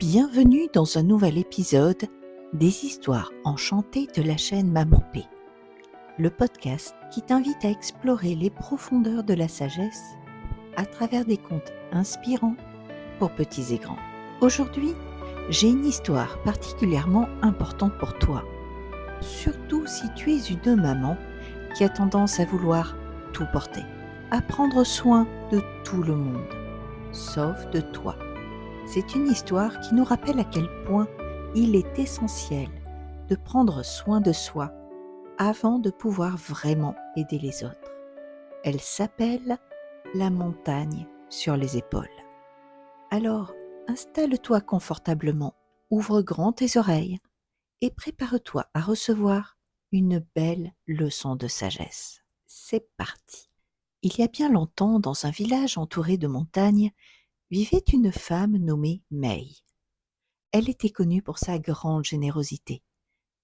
Bienvenue dans un nouvel épisode des histoires enchantées de la chaîne Maman P, le podcast qui t'invite à explorer les profondeurs de la sagesse à travers des contes inspirants pour petits et grands. Aujourd'hui, j'ai une histoire particulièrement importante pour toi, surtout si tu es une maman qui a tendance à vouloir tout porter, à prendre soin de tout le monde, sauf de toi. C'est une histoire qui nous rappelle à quel point il est essentiel de prendre soin de soi avant de pouvoir vraiment aider les autres. Elle s'appelle La montagne sur les épaules. Alors, installe-toi confortablement, ouvre grand tes oreilles et prépare-toi à recevoir une belle leçon de sagesse. C'est parti. Il y a bien longtemps, dans un village entouré de montagnes, vivait une femme nommée May. Elle était connue pour sa grande générosité.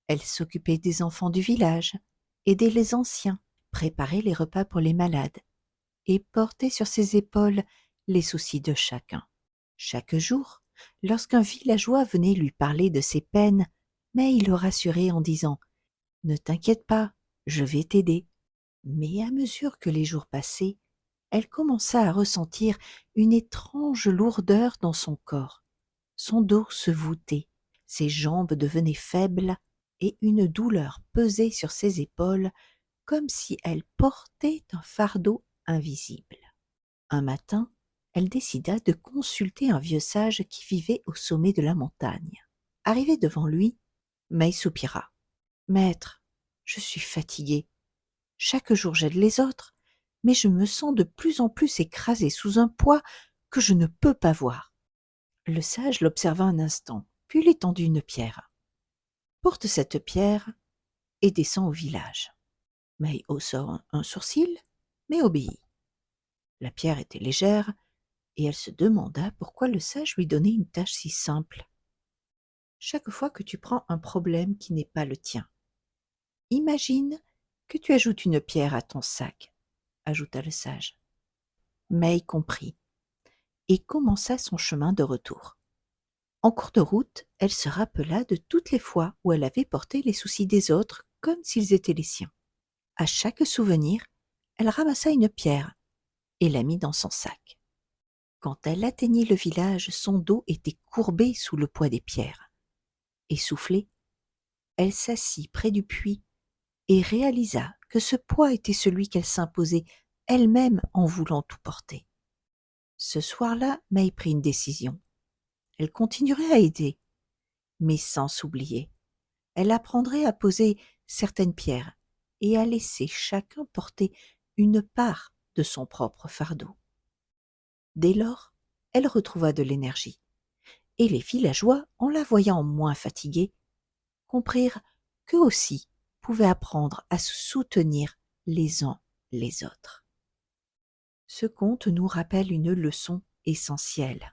Elle s'occupait des enfants du village, aidait les anciens, préparait les repas pour les malades et portait sur ses épaules les soucis de chacun. Chaque jour, lorsqu'un villageois venait lui parler de ses peines, May le rassurait en disant « Ne t'inquiète pas, je vais t'aider ». Mais à mesure que les jours passaient, elle commença à ressentir une étrange lourdeur dans son corps. Son dos se voûtait, ses jambes devenaient faibles et une douleur pesait sur ses épaules comme si elle portait un fardeau invisible. Un matin, elle décida de consulter un vieux sage qui vivait au sommet de la montagne. Arrivée devant lui, May soupira. « Maître, je suis fatiguée. Chaque jour j'aide les autres, mais je me sens de plus en plus écrasée sous un poids que je ne peux pas voir. » Le sage l'observa un instant, puis lui tendit une pierre. « Porte cette pierre et descends au village. » May haussa un sourcil, mais obéit. La pierre était légère, et elle se demanda pourquoi le sage lui donnait une tâche si simple. « Chaque fois que tu prends un problème qui n'est pas le tien, imagine que tu ajoutes une pierre à ton sac, » ajouta le sage. May comprit et commença son chemin de retour. En cours de route, elle se rappela de toutes les fois où elle avait porté les soucis des autres comme s'ils étaient les siens. À chaque souvenir, elle ramassa une pierre et la mit dans son sac. Quand elle atteignit le village, son dos était courbé sous le poids des pierres. Essoufflée, elle s'assit près du puits et réalisa que ce poids était celui qu'elle s'imposait elle-même en voulant tout porter. Ce soir-là, May prit une décision. Elle continuerait à aider, mais sans s'oublier. Elle apprendrait à poser certaines pierres et à laisser chacun porter une part de son propre fardeau. Dès lors, elle retrouva de l'énergie, et les villageois, en la voyant moins fatiguée, comprirent qu'eux aussi pouvaient apprendre à se soutenir les uns les autres. Ce conte nous rappelle une leçon essentielle.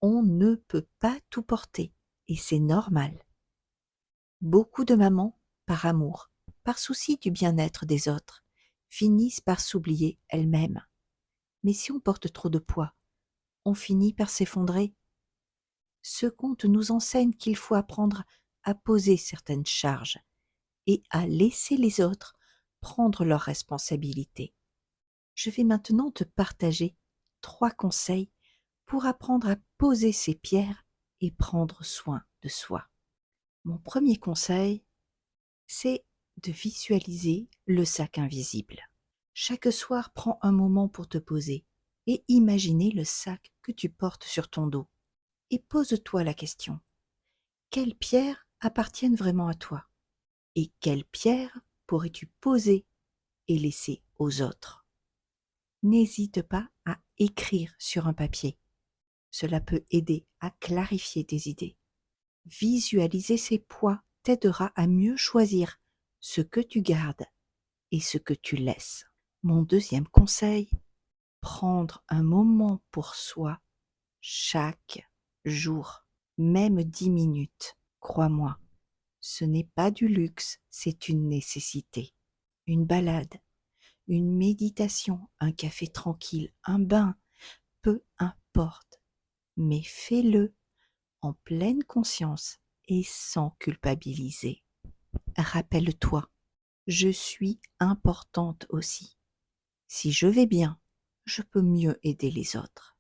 On ne peut pas tout porter, et c'est normal. Beaucoup de mamans, par amour, par souci du bien-être des autres, finissent par s'oublier elles-mêmes. Mais si on porte trop de poids, on finit par s'effondrer. Ce conte nous enseigne qu'il faut apprendre à poser certaines charges et à laisser les autres prendre leurs responsabilités. Je vais maintenant te partager 3 conseils pour apprendre à poser ses pierres et prendre soin de soi. Mon premier conseil, c'est de visualiser le sac invisible. Chaque soir, prends un moment pour te poser et imaginer le sac que tu portes sur ton dos. Et pose-toi la question, quelles pierres appartiennent vraiment à toi? Et quelles pierres pourrais-tu poser et laisser aux autres? N'hésite pas à écrire sur un papier. Cela peut aider à clarifier tes idées. Visualiser ces poids t'aidera à mieux choisir ce que tu gardes et ce que tu laisses. Mon deuxième conseil, prendre un moment pour soi chaque jour, même 10 minutes. Crois-moi, ce n'est pas du luxe, c'est une nécessité. Une balade, une méditation, un café tranquille, un bain, peu importe, mais fais-le en pleine conscience et sans culpabiliser. Rappelle-toi, je suis importante aussi. Si je vais bien, je peux mieux aider les autres.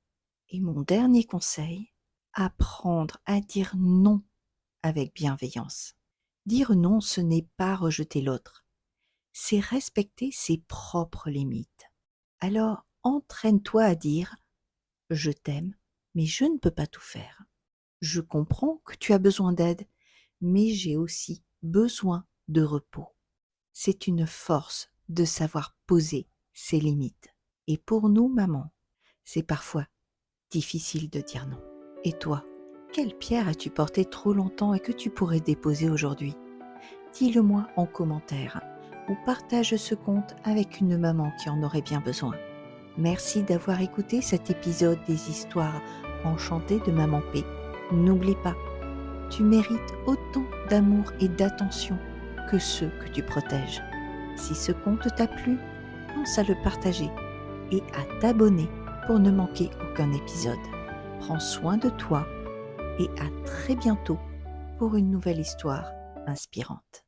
Et mon dernier conseil, apprendre à dire non avec bienveillance. Dire non, ce n'est pas rejeter l'autre, c'est respecter ses propres limites. Alors, entraîne-toi à dire « Je t'aime, mais je ne peux pas tout faire. Je comprends que tu as besoin d'aide, mais j'ai aussi besoin de repos. » C'est une force de savoir poser ses limites. Et pour nous, mamans, c'est parfois difficile de dire non. Et toi, quelle pierre as-tu portée trop longtemps et que tu pourrais déposer aujourd'hui? Dis-le-moi en commentaire ou partage ce compte avec une maman qui en aurait bien besoin. Merci d'avoir écouté cet épisode des histoires enchantées de Maman P. N'oublie pas, tu mérites autant d'amour et d'attention que ceux que tu protèges. Si ce conte t'a plu, pense à le partager et à t'abonner pour ne manquer aucun épisode. Prends soin de toi et à très bientôt pour une nouvelle histoire inspirante.